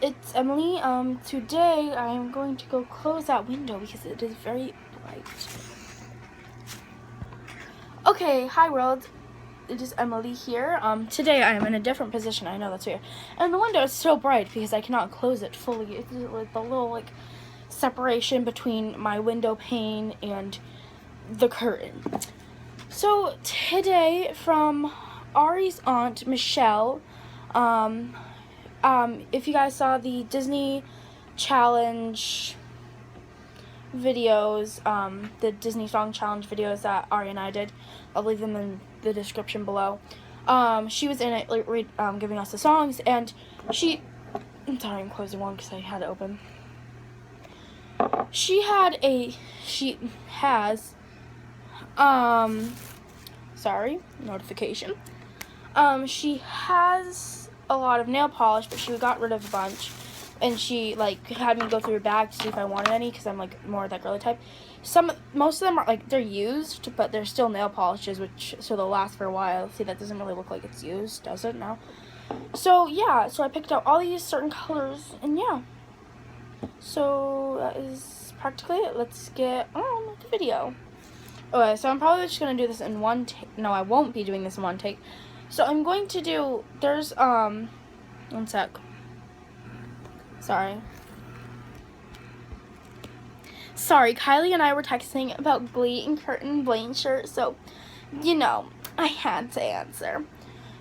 it's Emily. Today I am going to go close that window because it is very bright. Okay, hi world. It is Emily here. Today I am in a different position. I know that's weird. And the window is so bright because I cannot close it fully. It's like the little separation between my window pane and the curtain. So today from Ari's aunt Michelle, if you guys saw the Disney challenge videos, the Disney song challenge videos that Ari and I did, I'll leave them in the description below. She was in it, giving us the songs, and I'm sorry, I'm closing one because I had it open. She has, sorry, notification. She has a lot of nail polish, but she got rid of a bunch. And she had me go through her bag to see if I wanted any, because I'm more that girly type. Most of them are they're used, but they're still nail polishes, so they'll last for a while. See, that doesn't really look like it's used, does it? No. So yeah, so I picked out all these certain colors, and yeah. So that is practically it. Let's get on with the video. Okay, so I'm probably just gonna do this in one take. No, I won't be doing this in one take. So I'm going to do. There's one sec. Sorry, Kylie and I were texting about Glee and Curtin Blaine's shirt, so, I had to answer.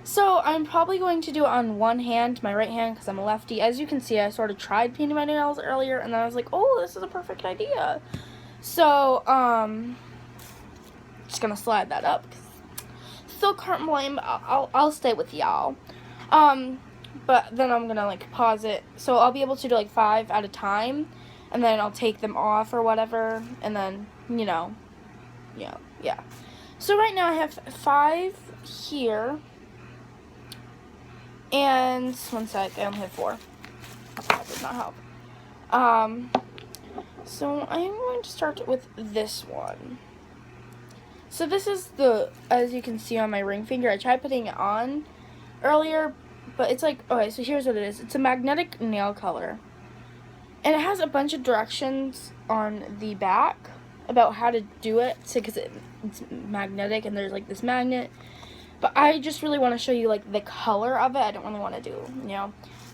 So, I'm probably going to do it on one hand, my right hand, because I'm a lefty. As you can see, I sort of tried painting my nails earlier, and then I was like, oh, this is a perfect idea. So, just gonna slide that up. So, Curtin Blaine, I'll stay with y'all. But then I'm gonna pause it, so I'll be able to do 5 at a time, and then I'll take them off or whatever, and then yeah. So right now I have 5 here, and one sec, I only have 4. That did not help. So I'm going to start with this one. So this is as you can see on my ring finger, I tried putting it on earlier. But it's okay, so here's what it is. It's a magnetic nail color. And it has a bunch of directions on the back about how to do it. Because it's magnetic and there's this magnet. But I just really want to show you the color of it. I don't really want to do,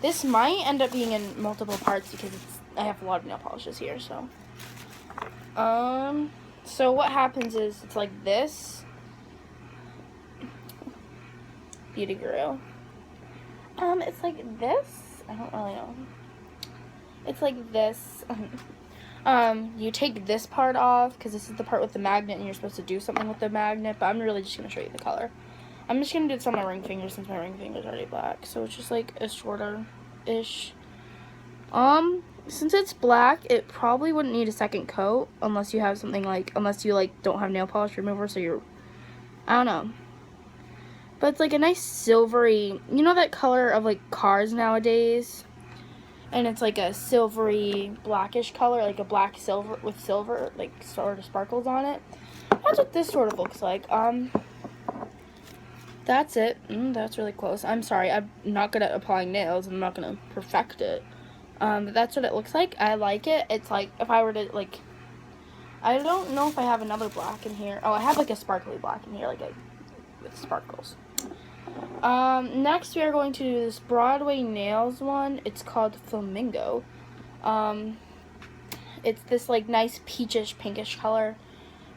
This might end up being in multiple parts because I have a lot of nail polishes here, so. So what happens is it's like this. Beauty Guru. It's like this. I don't really know. It's like this. You take this part off because this is the part with the magnet and you're supposed to do something with the magnet, but I'm really just going to show you the color. I'm just going to do this on my ring finger since my ring finger is already black. So it's just a shorter-ish. Since it's black, it probably wouldn't need a second coat unless you have something unless you don't have nail polish remover, so I don't know. But it's a nice silvery, that color of cars nowadays? And it's a silvery blackish color, a black silver with silver, sort of sparkles on it. That's what this sort of looks like. That's it. That's really close. I'm sorry, I'm not good at applying nails. I'm not gonna perfect it. But that's what it looks like. I like it. It's if I were to I don't know if I have another black in here. Oh, I have a sparkly black in here, with sparkles. Next we are going to do this Broadway Nails one. It's called Flamingo. It's this nice peachish pinkish color.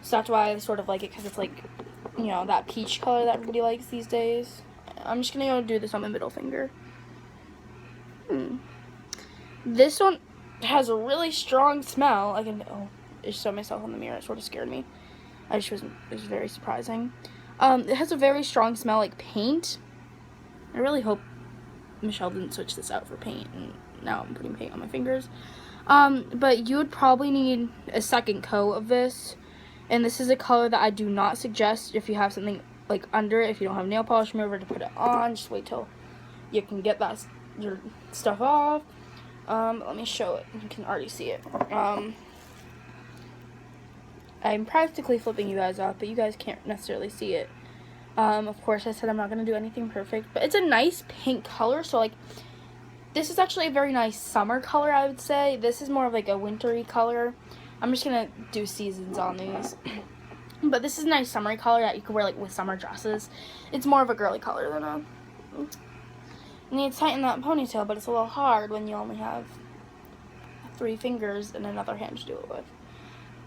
So that's why I sort of like it, because it's that peach color that everybody likes these days. I'm just gonna go do this on my middle finger. This one has a really strong smell. I just saw myself in the mirror. It sort of scared me. It was very surprising. It has a very strong smell like paint. I really hope Michelle didn't switch this out for paint, and now I'm putting paint on my fingers. But you would probably need a second coat of this, and this is a color that I do not suggest if you have something under it. If you don't have nail polish remover to put it on, just wait till you can get your stuff off. Let me show it. You can already see it. I'm practically flipping you guys off, but you guys can't necessarily see it. Of course, I said I'm not going to do anything perfect, but it's a nice pink color, so This is actually a very nice summer color, I would say. This is more of like a wintry color. I'm just going to do seasons on these. But this is a nice summery color that you can wear like with summer dresses. It's more of a girly color than a... You need to tighten that ponytail, but it's a little hard when you only have 3 fingers and another hand to do it with.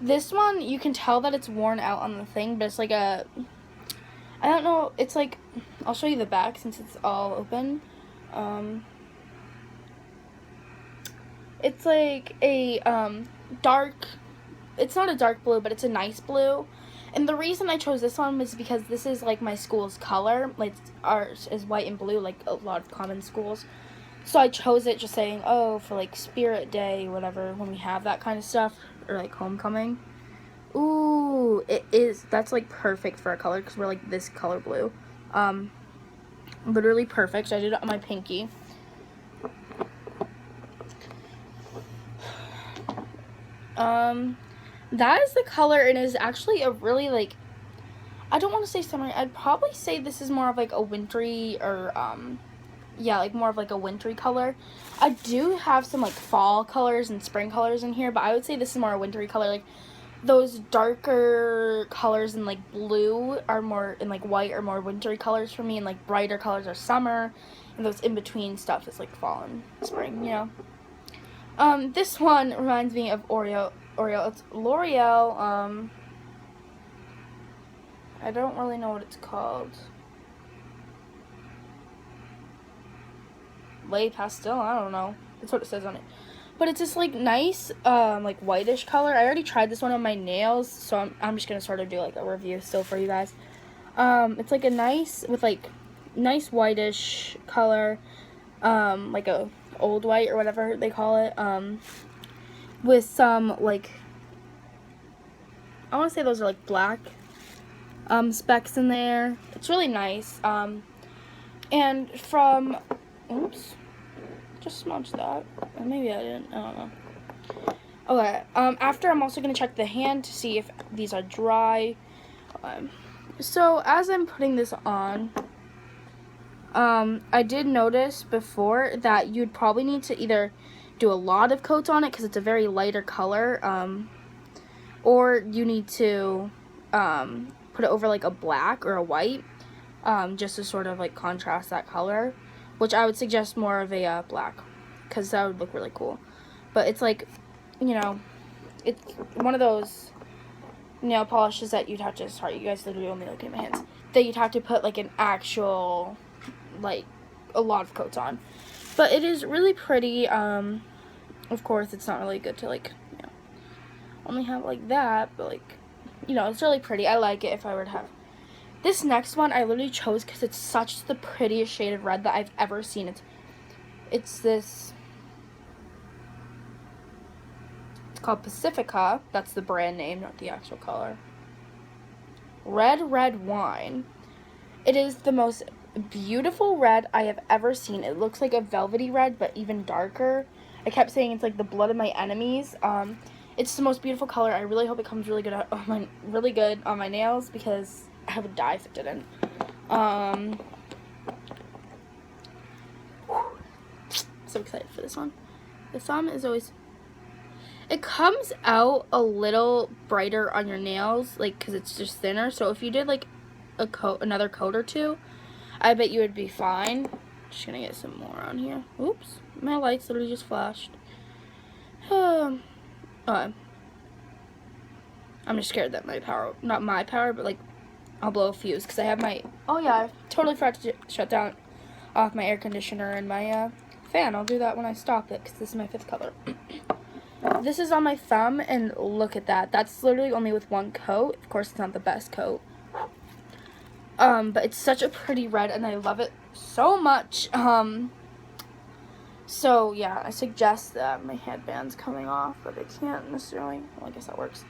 This one, you can tell that it's worn out on the thing, but it's like a... I don't know, it's like... I'll show you the back since it's all open. It's like a dark... It's not a dark blue, but it's a nice blue. And the reason I chose this one was because this is like my school's color. Like ours is white and blue, like a lot of common schools. So I chose it just saying, oh, for like Spirit Day, whatever, when we have that kind of stuff, or like homecoming. Ooh, it is. That's like perfect for a color because we're like this color blue. Literally perfect. I did it on my pinky. That is the color, and it is actually a really, like, I don't want to say summer, I'd probably say this is more of, like, a wintry, or, yeah, like, more of, like, a wintry color. I do have some, like, fall colors and spring colors in here, but I would say this is more a wintry color. Like, those darker colors in, like, blue are more, and, like, white are more wintry colors for me, and, like, brighter colors are summer, and those in-between stuff is, like, fall and spring, you know? This one reminds me of Oreo. It's L'Oreal. I don't really know what it's called. Lait Pastel, I don't know. That's what it says on it. But it's this, like, nice, like, whitish color. I already tried this one on my nails, so I'm just gonna sort of do, like, a review still for you guys. It's, like, a nice, with, like, nice whitish color, like a old white or whatever they call it, with some, like, I want to say those are, like, black, specks in there. It's really nice, and from, oops, just smudged that, or maybe I didn't, I don't know. Okay, after I'm also going to check the hand to see if these are dry. So, as I'm putting this on, I did notice before that you'd probably need to either do a lot of coats on it because it's a very lighter color, or you need to put it over like a black or a white, just to sort of like contrast that color, which I would suggest more of a black because that would look really cool. But it's like, you know, it's one of those nail polishes that you'd have to, sorry, you guys literally only look at my hands, that you'd have to put like an actual, like, a lot of coats on. But it is really pretty. Of course, it's not really good to, like, you know, only have like that, but, like, you know, it's really pretty. I like it if I were to have. This next one I literally chose because it's such the prettiest shade of red that I've ever seen. It's this, it's called Pacifica. That's the brand name, not the actual color. Red Wine. It is the most beautiful red I have ever seen. It looks like a velvety red, but even darker. I kept saying it's like the blood of my enemies. It's the most beautiful color. I really hope it comes really good on my nails because I would die if it didn't. So excited for this one. The thumb is always, it comes out a little brighter on your nails, like, because it's just thinner. So if you did like another coat or two, I bet you would be fine. Just gonna get some more on here. Oops, my lights literally just flashed. I'm just scared that not my power, but like I'll blow a fuse because I have my, oh yeah, I totally forgot to shut down off my air conditioner and my fan. I'll do that when I stop it because this is my 5th color. This is on my thumb, and look at that. That's literally only with one coat. Of course, it's not the best coat. But it's such a pretty red, and I love it so much. So, yeah, I suggest that my headband's coming off, but it can't necessarily. Well, I guess that works.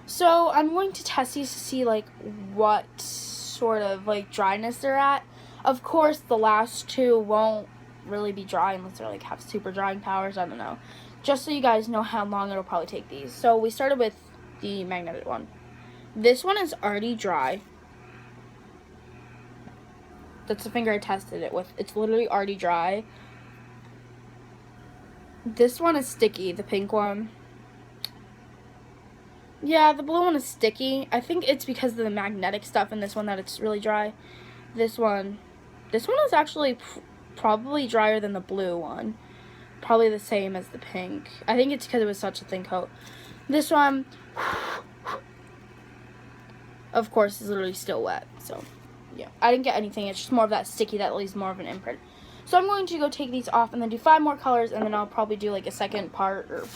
So, I'm going to test these to see, like, what sort of, like, dryness they're at. Of course, the last 2 won't really be dry unless they're, like, have super drying powers. I don't know. Just so you guys know how long it'll probably take these. So, we started with the magnetic one. This one is already dry. That's the finger I tested it with. It's literally already dry. This one is sticky, the pink one. Yeah, the blue one is sticky. I think it's because of the magnetic stuff in this one that it's really dry. This one is actually probably drier than the blue one. Probably the same as the pink. I think it's because it was such a thin coat. This one, of course, is literally still wet. So, yeah. I didn't get anything. It's just more of that sticky that leaves more of an imprint. So I'm going to go take these off and then do 5 more colors, and then I'll probably do like a second part or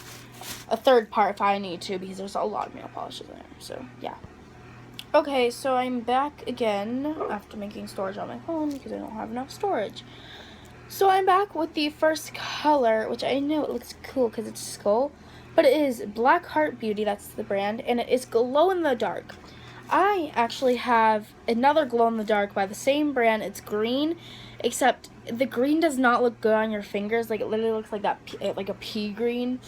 a third part if I need to, because there's a lot of nail polishes in there. So, yeah. Okay, so I'm back again after making storage on my phone because I don't have enough storage. So I'm back with the first color, which I know it looks cool because it's skull, but it is Black Heart Beauty, that's the brand, and it is glow in the dark. I actually have another glow in the dark by the same brand. It's green, except the green does not look good on your fingers. Like, it literally looks like that, like a pea green,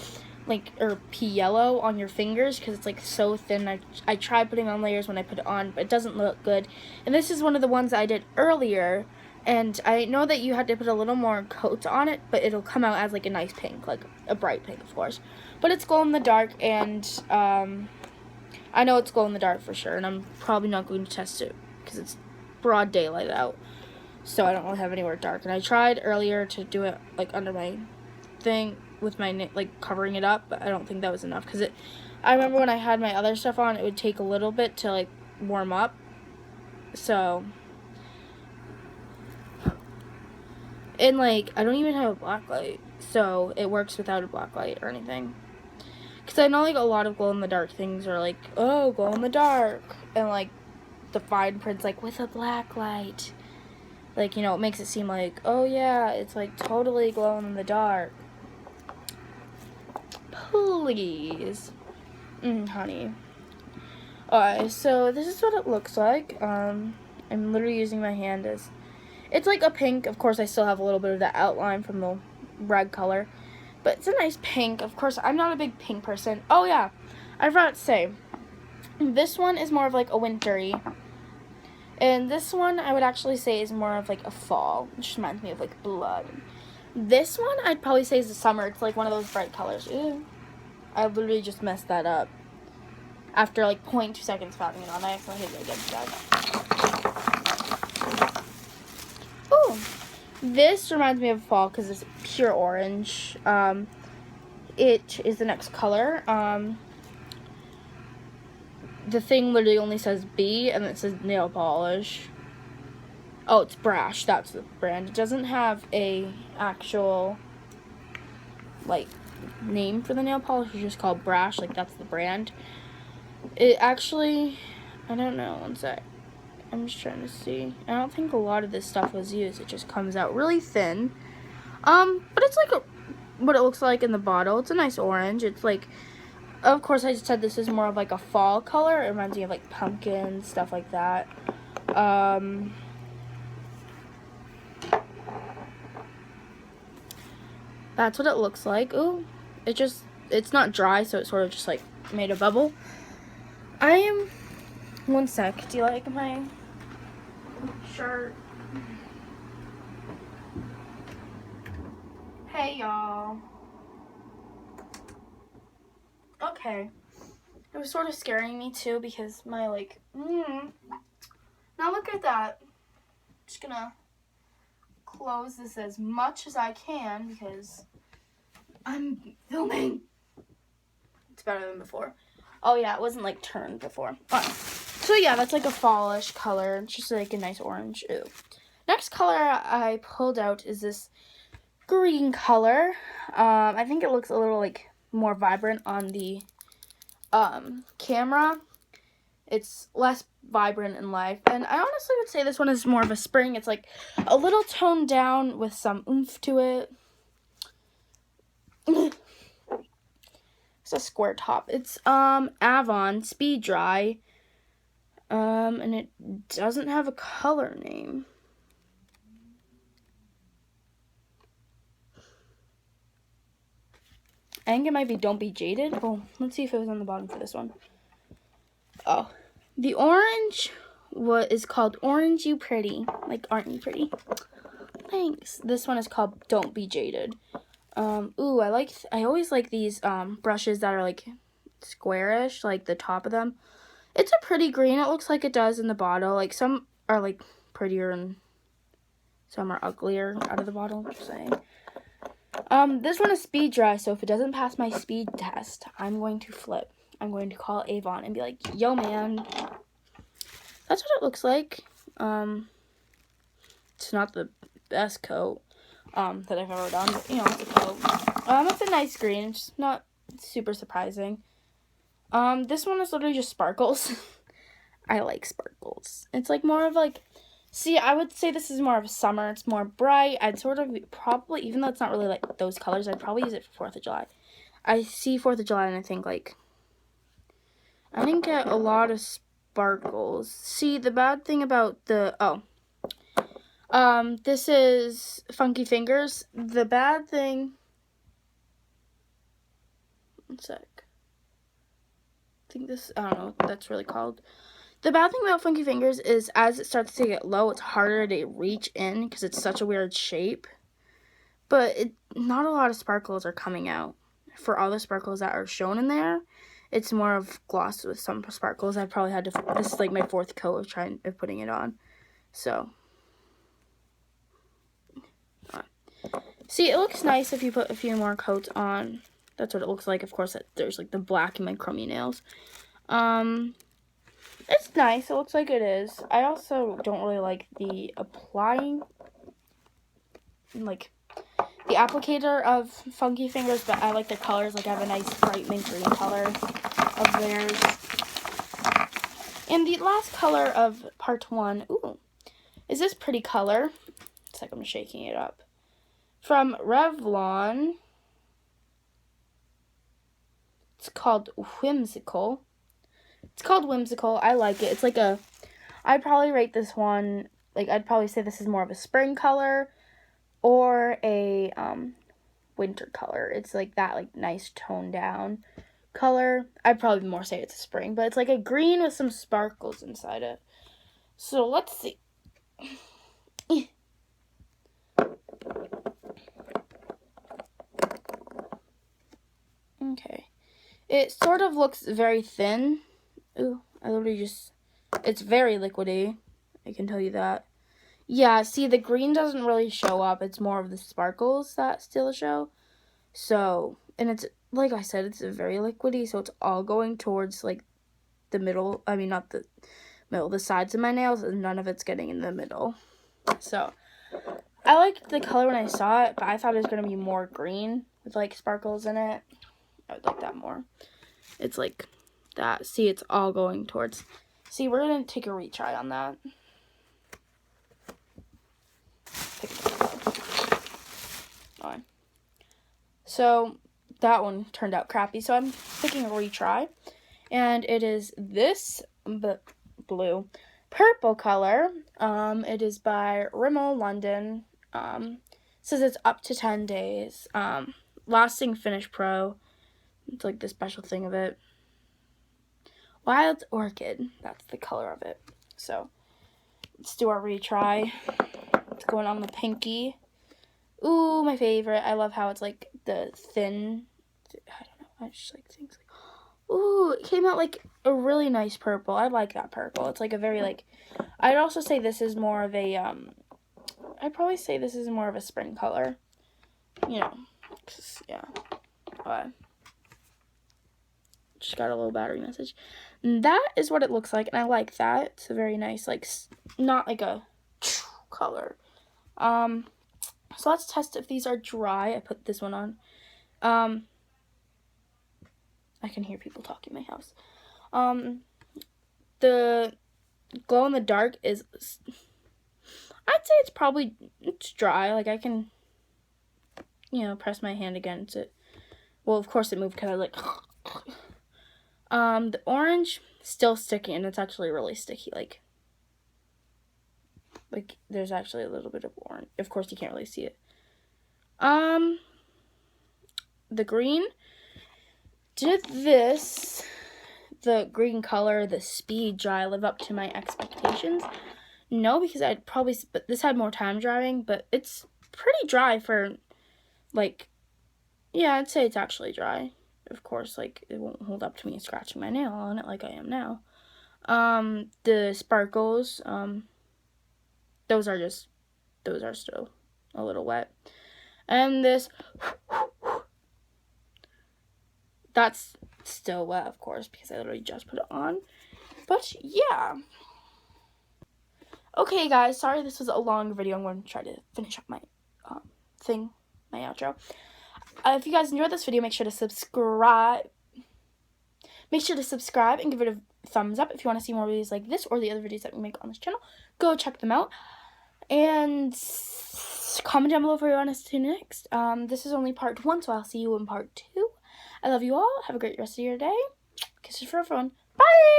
like, or pea yellow on your fingers because it's like so thin. I tried putting on layers when I put it on, but it doesn't look good. And this is one of the ones that I did earlier, and I know that you had to put a little more coat on it, but it'll come out as like a nice pink, like a bright pink, of course. But it's glow in the dark, and I know it's glow in the dark for sure, and I'm probably not going to test it because it's broad daylight out, so I don't really have anywhere dark. And I tried earlier to do it like under my thing with my like covering it up, but I don't think that was enough because I remember when I had my other stuff on, it would take a little bit to like warm up. So, and like I don't even have a black light, so it works without a black light or anything. Because I know like a lot of glow in the dark things are like, oh, glow in the dark, and like the fine print's like with a black light. Like, you know, it makes it seem like, oh yeah, it's like totally glowing in the dark. Please. Honey. Alright, so this is what it looks like. I'm literally using my hand as, it's like a pink. Of course, I still have a little bit of the outline from the red color. But it's a nice pink. Of course, I'm not a big pink person. Oh yeah, I forgot to say, this one is more of like a wintry. And this one, I would actually say, is more of like a fall, which reminds me of like blood. This one, I'd probably say is the summer. It's like one of those bright colors. Ew. I literally just messed that up. After like 0.2 seconds popping it on, I accidentally hit it against that. Ooh. This reminds me of fall because it's pure orange. It is the next color. The thing literally only says B, and it says nail polish. Oh, it's Brash. That's the brand. It doesn't have a actual, like, name for the nail polish. It's just called Brash. Like, that's the brand. It actually, I don't know. One sec. I'm just trying to see. I don't think a lot of this stuff was used. It just comes out really thin. But it's like what it looks like in the bottle. It's a nice orange. It's like, of course, I just said this is more of like a fall color. It reminds me of like pumpkin, stuff like that. That's what it looks like. Ooh, it's not dry, so it sort of just like made a bubble. One sec. Do you like my shirt? Hey, y'all. Okay. It was sort of scaring me too because my like, now look at that. Just gonna close this as much as I can because I'm filming. It's better than before. Oh yeah, it wasn't like turned before. So yeah, that's like a fallish color. It's just like a nice orange. Ooh. Next color I pulled out is this green color. I think it looks a little like more vibrant on the camera. It's less vibrant in life, and I honestly would say this one is more of a spring. It's like a little toned down with some oomph to it. It's a square top. It's Avon Speed Dry, and it doesn't have a color name. I think it might be Don't Be Jaded. Oh, let's see if it was on the bottom for this one. Oh, the orange is called Orange You Pretty. Like, aren't you pretty? Thanks. This one is called Don't Be Jaded. Ooh, I always like these brushes that are like squarish, like the top of them. It's a pretty green. It looks like it does in the bottle. Like some are like prettier and some are uglier out of the bottle, just saying. This one is speed dry, so if it doesn't pass my speed test, I'm going to flip. I'm going to call Avon and be like, yo man. That's what it looks like. It's not the best coat that I've ever done, but you know, it's a coat. It's a nice green. It's not super surprising. This one is literally just sparkles. I like sparkles. It's like more of like, see, I would say this is more of a summer. It's more bright. I'd sort of probably, even though it's not really like those colors, I'd probably use it for 4th of July. I see 4th of July and I think like, I didn't get a lot of sparkles. See, the bad thing about this is Funky Fingers. The bad thing, one sec. I think this, I don't know what that's really called. The bad thing about Funky Fingers is as it starts to get low, it's harder to reach in because it's such a weird shape. But not a lot of sparkles are coming out. For all the sparkles that are shown in there, it's more of gloss with some sparkles. I probably had to, this is like my 4th coat of putting it on. So, see, it looks nice if you put a few more coats on. That's what it looks like. Of course, there's like the black in my chromey nails. It's nice. It looks like it is. I also don't really like the applying, like, the applicator of Funky Fingers, but I like the colors. Like, I have a nice bright mint green color of theirs. And the last color of part 1, ooh, is this pretty color. It's like I'm shaking it up. From Revlon. It's called Whimsical. It's called Whimsical. I like it. It's like I'd probably rate this one, like, I'd probably say this is more of a spring color or a winter color. It's like that, like, nice toned down color. I'd probably more say it's a spring, but it's like a green with some sparkles inside it. So let's see. Okay. It sort of looks very thin. Ooh, I literally just, it's very liquidy. I can tell you that. Yeah, see, the green doesn't really show up. It's more of the sparkles that still show. So, and it's, like I said, it's very liquidy, so it's all going towards, like, the middle. I mean, not the middle, the sides of my nails, and none of it's getting in the middle. So, I liked the color when I saw it, but I thought it was going to be more green with, like, sparkles in it. I would like that more. It's like that. See, it's all going towards. See, we're going to take a retry on that. Fine. So, that one turned out crappy. So, I'm picking a retry. And it is this blue. Purple color. It is by Rimmel London. Says it's up to 10 days. Lasting Finish Pro. It's like the special thing of it. Wild Orchid. That's the color of it. So, let's do our retry. It's going on the pinky. Ooh, my favorite. I love how it's like the thin. I don't know. I just like things like. Ooh, it came out like a really nice purple. I like that purple. It's like a very like. I'd also say this is more of a I'd probably say this is more of a spring color. You know, yeah. Just got a little battery message. And that is what it looks like, and I like that. It's a very nice, like, not like a color. So let's test if these are dry. I put this one on. I can hear people talking in my house. The glow in the dark is, I'd say it's dry. Like, I can, you know, press my hand against it. Well, of course it moved because I like. The orange still sticky, and it's actually really sticky. Like there's actually a little bit of orange. Of course, you can't really see it. The green. Did the green color, the speed dry, live up to my expectations? No, because but this had more time drying, but it's pretty dry for, like, Yeah, I'd say it's actually dry. Of course, like, it won't hold up to me scratching my nail on it like I am now. The sparkles, those are still a little wet. And this, that's still wet, of course, because I literally just put it on. But, yeah. Okay, guys, sorry this was a long video. I'm going to try to finish up my my outro. If you guys enjoyed this video, make sure to subscribe. Make sure to subscribe and give it a thumbs up if you want to see more videos like this or the other videos that we make on this channel. Go check them out. And comment down below if you want us to next. This is only part 1, so I'll see you in part 2. I love you all. Have a great rest of your day. Kisses for everyone. Bye!